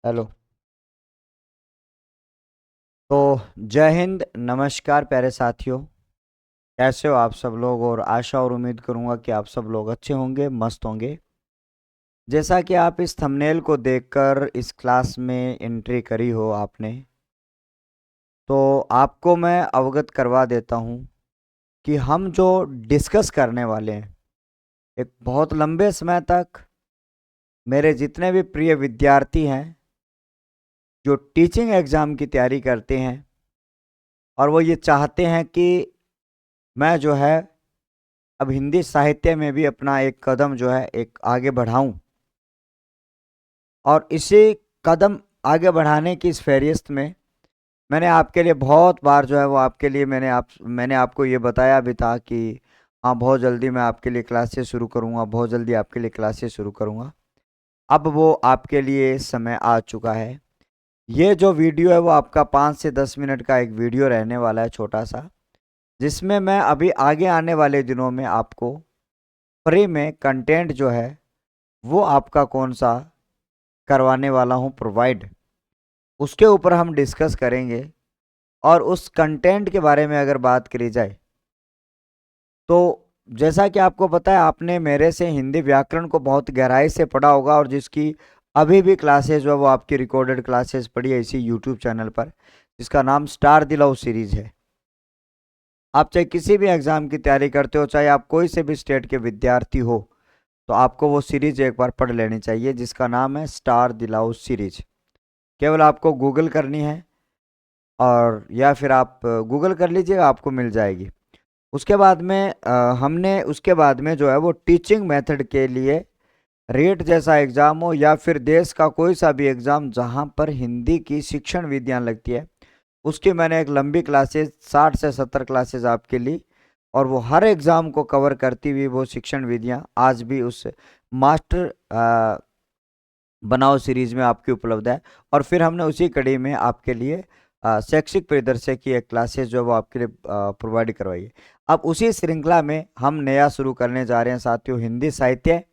Hello. तो जय हिंद, नमस्कार प्यारे साथियों। कैसे हो आप सब लोग? और आशा और उम्मीद करूंगा कि आप सब लोग अच्छे होंगे, मस्त होंगे। जैसा कि आप इस थंबनेल को देखकर इस क्लास में एंट्री करी हो आपने, तो आपको मैं अवगत करवा देता हूं कि हम जो डिस्कस करने वाले हैं, एक बहुत लंबे समय तक मेरे जितने भी प्रिय विद्यार्थी हैं जो टीचिंग एग्ज़ाम की तैयारी करते हैं और वो ये चाहते हैं कि मैं जो है अब हिंदी साहित्य में भी अपना एक कदम जो है एक आगे बढ़ाऊं, और इसी कदम आगे बढ़ाने की इस फहरिस्त में मैंने आपके लिए बहुत बार जो है वो आपके लिए मैंने आपको ये बताया भी था कि हाँ, बहुत जल्दी मैं आपके लिए क्लासेस शुरू करूँगा, बहुत जल्दी आपके लिए क्लासेस शुरू करूँगा। अब वो आपके लिए समय आ चुका है। ये जो वीडियो है वो आपका 5 से 10 मिनट का एक वीडियो रहने वाला है, छोटा सा, जिसमें मैं अभी आगे आने वाले दिनों में आपको फ्री में कंटेंट जो है वो आपका कौन सा करवाने वाला हूं प्रोवाइड, उसके ऊपर हम डिस्कस करेंगे। और उस कंटेंट के बारे में अगर बात करी जाए तो जैसा कि आपको पता है, आपने मेरे से हिंदी व्याकरण को बहुत गहराई से पढ़ा होगा, और जिसकी अभी भी क्लासेस जो है वो आपकी रिकॉर्डेड क्लासेस पढ़ी है इसी यूट्यूब चैनल पर, जिसका नाम स्टार दिलाओ सीरीज है। आप चाहे किसी भी एग्जाम की तैयारी करते हो, चाहे आप कोई से भी स्टेट के विद्यार्थी हो, तो आपको वो सीरीज एक बार पढ़ लेनी चाहिए, जिसका नाम है स्टार दिलाओ सीरीज। केवल आपको गूगल करनी है, और या फिर आप गूगल कर लीजिएगा, आपको मिल जाएगी। उसके बाद में हमने उसके बाद में जो है वो टीचिंग मेथड के लिए रेट जैसा एग्ज़ाम हो, या फिर देश का कोई सा भी एग्ज़ाम जहां पर हिंदी की शिक्षण विधियां लगती है, उसकी मैंने एक लंबी क्लासेस 60 से 70 क्लासेस आपके ली। और वो हर एग्ज़ाम को कवर करती हुई वो शिक्षण विधियां आज भी उस मास्टर बनाओ सीरीज में आपकी उपलब्ध है। और फिर हमने उसी कड़ी में आपके लिए शैक्षिक परिदृश्य की एक क्लासेस जो है वो आपके लिए प्रोवाइड करवाई है। अब उसी श्रृंखला में हम नया शुरू करने जा रहे हैं साथियों, हिंदी साहित्य,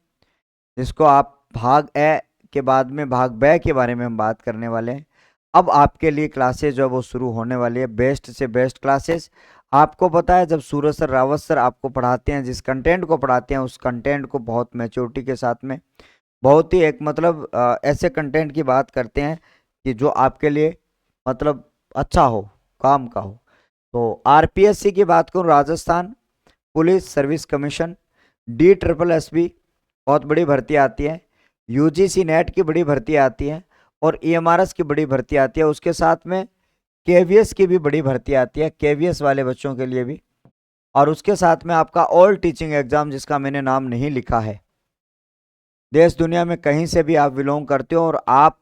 जिसको आप भाग ए के बाद में भाग ब के बारे में हम बात करने वाले हैं। अब आपके लिए क्लासेस जो है वो शुरू होने वाली है, बेस्ट से बेस्ट क्लासेस। आपको पता है, जब सूरज सर, रावत सर आपको पढ़ाते हैं, जिस कंटेंट को पढ़ाते हैं, उस कंटेंट को बहुत मैच्योरिटी के साथ में, बहुत ही एक मतलब ऐसे कंटेंट की बात करते हैं कि जो आपके लिए मतलब अच्छा हो, काम का हो। तो आरपीएससी की बात करूं, Rajasthan police service commission, DSSB बहुत बड़ी भर्ती आती है, यूजीसी नेट की बड़ी भर्ती आती है, और ईएमआरएस की बड़ी भर्ती आती है। उसके साथ में केवीएस की भी बड़ी भर्ती आती है, केवीएस वाले बच्चों के लिए भी। और उसके साथ में आपका ऑल टीचिंग एग्जाम, जिसका मैंने नाम नहीं लिखा है। देश दुनिया में कहीं से भी आप बिलोंग करते हो और आप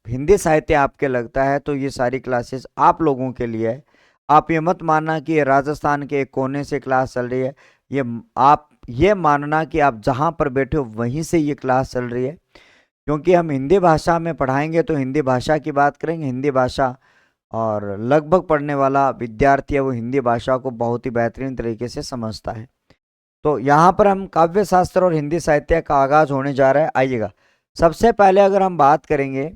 हिंदी साहित्य आपके लगता है, तो ये सारी क्लासेस आप लोगों के लिए है। आप ये मत मानना कि ये राजस्थान के एक कोने से क्लास चल रही है। आप ये मानना कि आप जहाँ पर बैठे हो वहीं से ये क्लास चल रही है, क्योंकि हम हिंदी भाषा में पढ़ाएंगे तो हिंदी भाषा की बात करेंगे, हिंदी भाषा। और लगभग पढ़ने वाला विद्यार्थी है वो हिंदी भाषा को बहुत ही बेहतरीन तरीके से समझता है। तो यहाँ पर हम काव्य शास्त्र और हिंदी साहित्य का आगाज होने जा रहा है। आइएगा, सबसे पहले अगर हम बात करेंगे,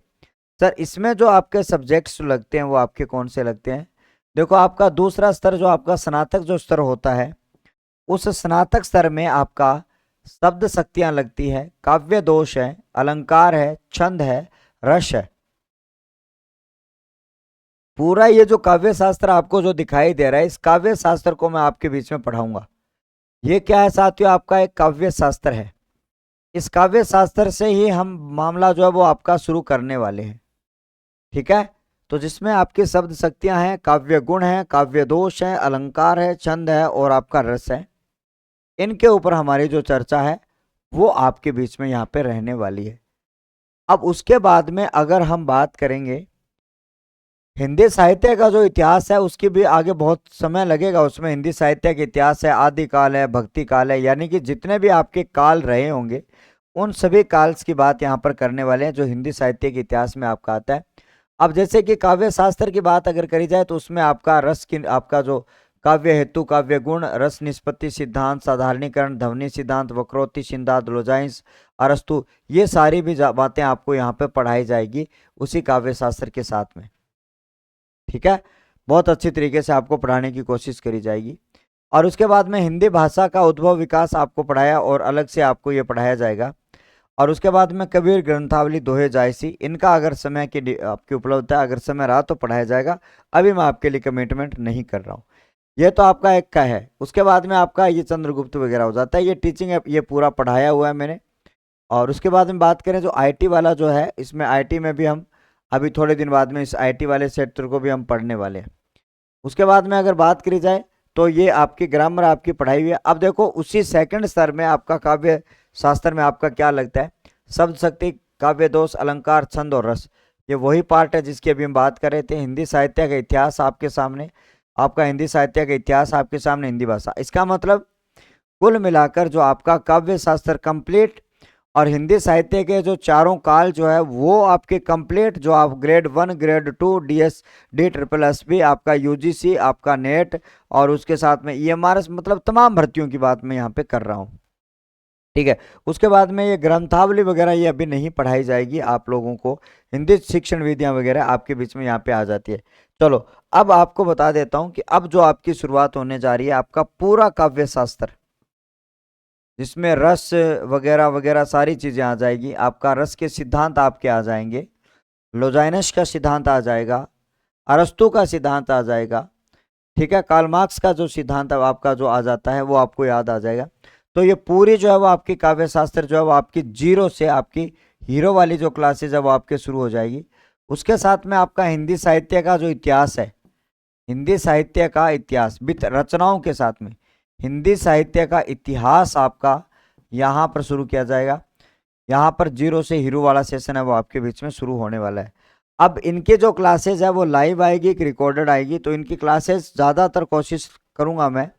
सर इसमें जो आपके सब्जेक्ट्स लगते हैं वो आपके कौन से लगते हैं? देखो, आपका दूसरा स्तर जो आपका स्नातक जो स्तर होता है, उस स्नातक स्तर में आपका शब्द शक्तियां लगती है, काव्य दोष है, अलंकार है, छंद है, रस है। पूरा ये जो काव्य शास्त्र आपको जो दिखाई दे रहा है, इस काव्य शास्त्र को मैं आपके बीच में पढ़ाऊंगा। ये क्या है साथियों? आपका एक काव्य शास्त्र है। इस काव्य शास्त्र से ही हम मामला जो है वो आपका शुरू करने वाले हैं, ठीक है? तो जिसमें आपकी शब्द शक्तियां हैं, काव्य गुण है, काव्य दोष है, अलंकार है, छंद है और आपका रस है। इनके ऊपर हमारी जो चर्चा है वो आपके बीच में यहाँ पे रहने वाली है। अब उसके बाद में अगर हम बात करेंगे हिंदी साहित्य का जो इतिहास है, उसकी भी आगे बहुत समय लगेगा। उसमें हिंदी साहित्य का इतिहास है, आदिकाल है, भक्ति काल है, यानी कि जितने भी आपके काल रहे होंगे उन सभी काल्स की बात यहाँ पर करने वाले हैं जो हिंदी साहित्य के इतिहास में आपका आता है। अब जैसे कि काव्य शास्त्र की बात अगर करी जाए तो उसमें आपका रस की, आपका जो काव्य हेतु, काव्य गुण, रस निष्पत्ति सिद्धांत, साधारणीकरण, ध्वनि सिद्धांत, वक्रोक्ति सिद्धांत, लोजाइंस, अरस्तु, ये सारी भी बातें आपको यहाँ पे पढ़ाई जाएगी उसी काव्य शास्त्र के साथ में। ठीक है, बहुत अच्छी तरीके से आपको पढ़ाने की कोशिश करी जाएगी। और उसके बाद में हिंदी भाषा का उद्भव विकास आपको पढ़ाया और अलग से आपको ये पढ़ाया जाएगा। और उसके बाद में कबीर ग्रंथावली दोहे जायसी, इनका अगर समय की आपकी उपलब्धता अगर समय रहा तो पढ़ाया जाएगा। अभी मैं आपके लिए कमिटमेंट नहीं कर रहा हूँ। ये तो आपका एक का है। उसके बाद में आपका ये चंद्रगुप्त वगैरह हो जाता है। ये टीचिंग है, ये पूरा पढ़ाया हुआ है मैंने। और उसके बाद में बात करें जो आईटी वाला जो है, इसमें आईटी में भी हम अभी थोड़े दिन बाद में इस आईटी वाले क्षेत्र को भी हम पढ़ने वाले हैं। उसके बाद में अगर बात करी जाए तो ये आपकी ग्रामर आपकी पढ़ाई हुई है। अब देखो उसी सेकंड स्तर में आपका काव्य शास्त्र में आपका क्या लगता है, शब्द शक्ति, काव्य दोष, अलंकार, छंद और रस, ये वही पार्ट है जिसकी अभी हम बात कर रहे थे। हिंदी साहित्य का इतिहास आपके सामने, आपका हिंदी साहित्य का इतिहास आपके सामने, हिंदी भाषा। इसका मतलब कुल मिलाकर जो आपका काव्य शास्त्र कंप्लीट और हिंदी साहित्य के जो चारों काल जो है वो आपके कंप्लीट, जो आप ग्रेड 1, ग्रेड 2, डीएस, DSSS, आपका यूजीसी, आपका नेट और उसके साथ में EMRS, मतलब तमाम भर्तियों की बात मैं यहाँ पे कर रहा हूँ। ठीक है, उसके बाद में ये ग्रंथावली वगैरह ये अभी नहीं पढ़ाई जाएगी आप लोगों को। हिंदी शिक्षण विधियां वगैरह आपके बीच में यहाँ पे आ जाती है। चलो अब आपको बता देता हूँ कि अब जो आपकी शुरुआत होने जा रही है आपका पूरा काव्य शास्त्र, जिसमें रस वगैरह वगैरह सारी चीजें आ जाएगी। आपका रस के सिद्धांत आपके आ जाएंगे, लोजाइनस का सिद्धांत आ जाएगा, अरस्तु का सिद्धांत आ जाएगा। ठीक है, कार्ल मार्क्स का जो सिद्धांत आपका जो आ जाता है वो आपको याद आ जाएगा। तो ये पूरी जो है वो आपकी काव्य शास्त्र जो है वो आपकी जीरो से आपकी हीरो वाली जो क्लासेज है वो आपके शुरू हो जाएगी। उसके साथ में आपका हिंदी साहित्य का जो इतिहास है, हिंदी साहित्य का इतिहास विद रचनाओं के साथ में हिंदी साहित्य का इतिहास आपका यहाँ पर शुरू किया जाएगा। यहाँ पर जीरो से हीरो वाला सेशन है वो आपके बीच में शुरू होने वाला है। अब इनके जो क्लासेज है वो लाइव आएगी कि रिकॉर्डेड आएगी, तो इनकी क्लासेस ज़्यादातर कोशिश करूँगा मैं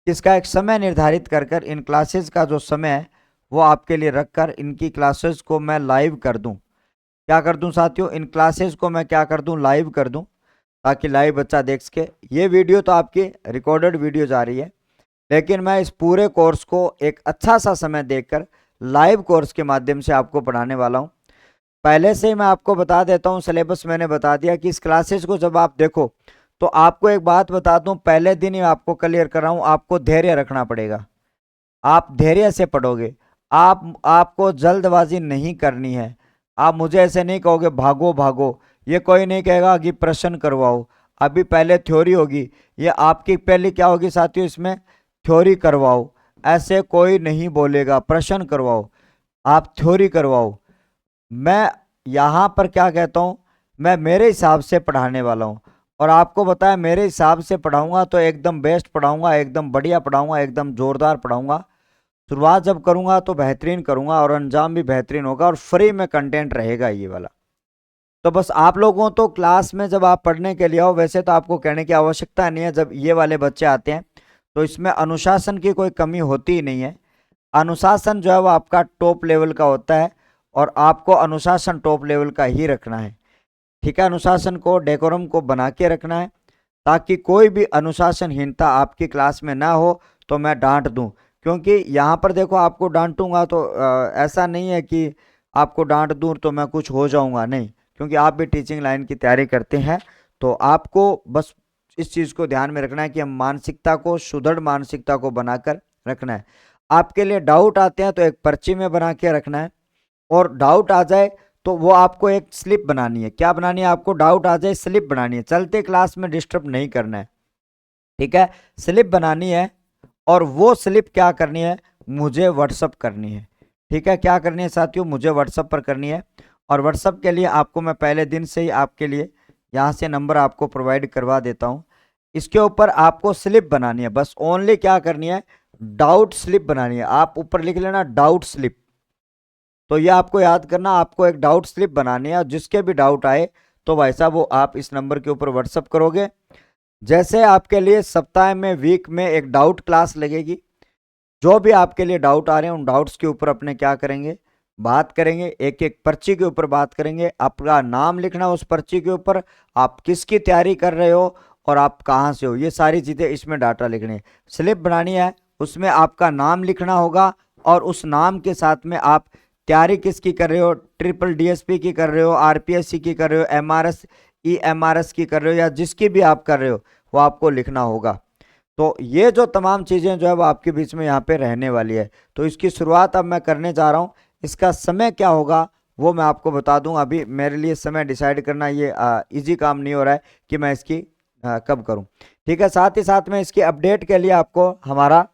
इसका एक समय निर्धारित कर इन क्लासेस का जो समय है वो आपके लिए रखकर इनकी क्लासेस को मैं लाइव कर दूं। क्या कर दूं साथियों, इन क्लासेस को मैं क्या कर दूं, लाइव कर दूं, ताकि लाइव बच्चा देख सके। ये वीडियो तो आपकी रिकॉर्डेड वीडियो जा रही है, लेकिन मैं इस पूरे कोर्स को एक अच्छा सा समय देकर लाइव कोर्स के माध्यम से आपको पढ़ाने वाला हूँ। पहले से ही मैं आपको बता देता हूँ, सिलेबस मैंने बता दिया कि इस क्लासेस को जब आप देखो तो आपको एक बात बता दूं, पहले दिन ही आपको क्लियर कर रहा हूं, आपको धैर्य रखना पड़ेगा। आप धैर्य से पढ़ोगे, आपको जल्दबाजी नहीं करनी है। आप मुझे ऐसे नहीं कहोगे भागो भागो, ये कोई नहीं कहेगा कि प्रश्न करवाओ। अभी पहले थ्योरी होगी, ये आपकी पहले क्या होगी साथियों, इसमें थ्योरी करवाओ। ऐसे कोई नहीं बोलेगा प्रश्न करवाओ, आप थ्योरी करवाओ। मैं यहाँ पर क्या कहता हूँ, मैं मेरे हिसाब से पढ़ाने वाला हूँ और आपको बताया मेरे हिसाब से पढ़ाऊंगा तो एकदम बेस्ट पढ़ाऊंगा, एकदम बढ़िया पढ़ाऊंगा, एकदम जोरदार पढ़ाऊंगा। शुरुआत जब करूंगा तो बेहतरीन करूंगा और अंजाम भी बेहतरीन होगा और फ्री में कंटेंट रहेगा ये वाला। तो बस आप लोगों तो क्लास में जब आप पढ़ने के लिए आओ, वैसे तो आपको कहने की आवश्यकता नहीं है, जब ये वाले बच्चे आते हैं तो इसमें अनुशासन की कोई कमी होती ही नहीं है। अनुशासन जो है वो आपका टॉप लेवल का होता है और आपको अनुशासन टॉप लेवल का ही रखना है। ठीक है, अनुशासन को, डेकोरम को बना के रखना है ताकि कोई भी अनुशासनहीनता आपकी क्लास में ना हो तो मैं डांट दूं। क्योंकि यहाँ पर देखो आपको डांटूंगा तो ऐसा नहीं है कि आपको डांट दूं तो मैं कुछ हो जाऊंगा, नहीं, क्योंकि आप भी टीचिंग लाइन की तैयारी करते हैं। तो आपको बस इस चीज़ को ध्यान में रखना है कि हम मानसिकता को, सुदृढ़ मानसिकता को बनाकर रखना है। आपके लिए डाउट आते हैं तो एक पर्ची में बना के रखना है, और डाउट आ जाए तो वो आपको एक स्लिप बनानी है। क्या बनानी है आपको, डाउट आ जाए स्लिप बनानी है, चलते क्लास में डिस्टर्ब नहीं करना है। ठीक है, स्लिप बनानी है और वो स्लिप क्या करनी है, मुझे व्हाट्सअप करनी है। ठीक है, क्या करनी है साथियों, मुझे व्हाट्सअप पर करनी है। और व्हाट्सअप के लिए आपको मैं पहले दिन से ही आपके लिए यहाँ से नंबर आपको प्रोवाइड करवा देता हूँ। इसके ऊपर आपको स्लिप बनानी है, बस ओनली क्या करनी है, डाउट स्लिप बनानी है। आप ऊपर लिख लेना डाउट स्लिप। तो ये आपको याद करना, आपको एक डाउट स्लिप बनानी है, जिसके भी डाउट आए तो भाई साहब वो आप इस नंबर के ऊपर व्हाट्सअप करोगे। जैसे आपके लिए सप्ताह में, वीक में एक डाउट क्लास लगेगी, जो भी आपके लिए डाउट आ रहे हैं उन डाउट्स के ऊपर अपने क्या करेंगे, बात करेंगे, एक एक पर्ची के ऊपर बात करेंगे। आपका नाम लिखना उस पर्ची के ऊपर, आप किसकी तैयारी कर रहे हो और आप कहाँ से हो, ये सारी चीज़ें इसमें डाटा लिखनी है। स्लिप बनानी है, उसमें आपका नाम लिखना होगा और उस नाम के साथ में आप तैयारी किसकी कर रहे हो, ट्रिपल डीएसपी की कर रहे हो, आरपीएससी की कर रहे हो, एमआरएस ईएमआरएस की कर रहे हो, या जिसकी भी आप कर रहे हो वो आपको लिखना होगा। तो ये जो तमाम चीज़ें जो है वो आपके बीच में यहाँ पे रहने वाली है। तो इसकी शुरुआत अब मैं करने जा रहा हूँ। इसका समय क्या होगा वो मैं आपको बता दूं। अभी मेरे लिए समय डिसाइड करना ये इजी काम नहीं हो रहा है कि मैं इसकी कब करूं। ठीक है, साथ ही साथ में इसकी अपडेट के लिए आपको हमारा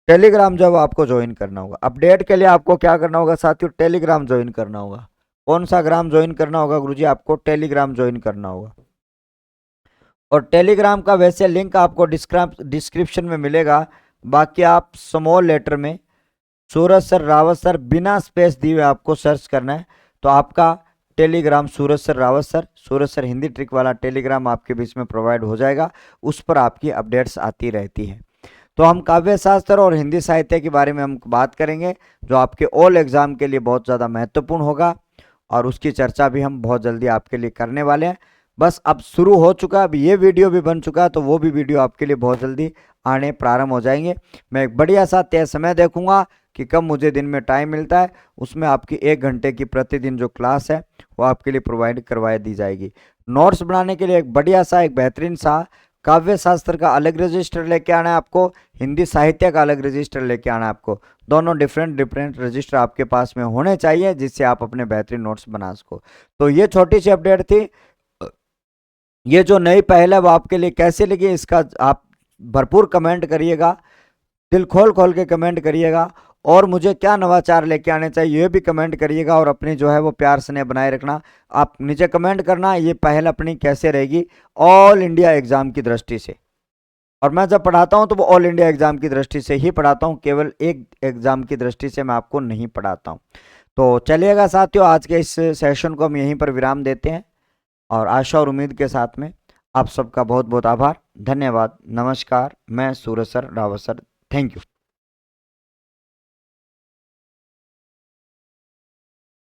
टेलीग्राम जो है वो आपको ज्वाइन करना होगा। अपडेट के लिए आपको क्या करना होगा साथियों, टेलीग्राम ज्वाइन करना होगा। कौन सा ग्राम ज्वाइन करना होगा गुरुजी, आपको टेलीग्राम ज्वाइन करना होगा। और टेलीग्राम का वैसे लिंक आपको डिस्क्रिप्शन में मिलेगा। बाकी आप स्मॉल लेटर में सूरज सर रावत सर बिना स्पेस दिए आपको सर्च करना है, तो आपका टेलीग्राम सूरज सर हिंदी ट्रिक वाला टेलीग्राम आपके बीच में प्रोवाइड हो जाएगा। उस पर आपकी अपडेट्स आती रहती है। तो हम काव्य शास्त्र और हिंदी साहित्य के बारे में हम बात करेंगे, जो आपके ऑल एग्जाम के लिए बहुत ज़्यादा महत्वपूर्ण होगा, और उसकी चर्चा भी हम बहुत जल्दी आपके लिए करने वाले हैं। बस अब शुरू हो चुका, अब ये वीडियो भी बन चुका, तो वो भी वीडियो आपके लिए बहुत जल्दी आने प्रारंभ हो जाएंगे। मैं एक बढ़िया सा तय समय देखूंगा कि कब मुझे दिन में टाइम मिलता है, उसमें आपकी 1 घंटे की प्रतिदिन जो क्लास है वो आपके लिए प्रोवाइड करवाई दी जाएगी। नोट्स बनाने के लिए एक बढ़िया सा, एक बेहतरीन सा काव्य शास्त्र का अलग रजिस्टर लेके आना है आपको, हिंदी साहित्य का अलग रजिस्टर लेके आना है आपको। दोनों डिफरेंट रजिस्टर आपके पास में होने चाहिए, जिससे आप अपने बेहतरीन नोट्स बना सको। तो ये छोटी सी अपडेट थी। ये जो नई पहल है वो आपके लिए कैसे लगी, इसका आप भरपूर कमेंट करिएगा, दिल खोल खोल के कमेंट करिएगा। और मुझे क्या नवाचार लेके आने चाहिए ये भी कमेंट करिएगा, और अपनी जो है वो प्यार स्नेह बनाए रखना। आप नीचे कमेंट करना ये पहल अपनी कैसे रहेगी ऑल इंडिया एग्जाम की दृष्टि से। और मैं जब पढ़ाता हूं तो वो ऑल इंडिया एग्जाम की दृष्टि से ही पढ़ाता हूं, केवल एक एग्जाम की दृष्टि से मैं आपको नहीं पढ़ाता हूं। तो चलिएगा साथियों, आज के इस सेशन को हम यहीं पर विराम देते हैं, और आशा और उम्मीद के साथ में आप सबका बहुत बहुत आभार, धन्यवाद, नमस्कार। मैं Suraj sir Rawat sir, thank you.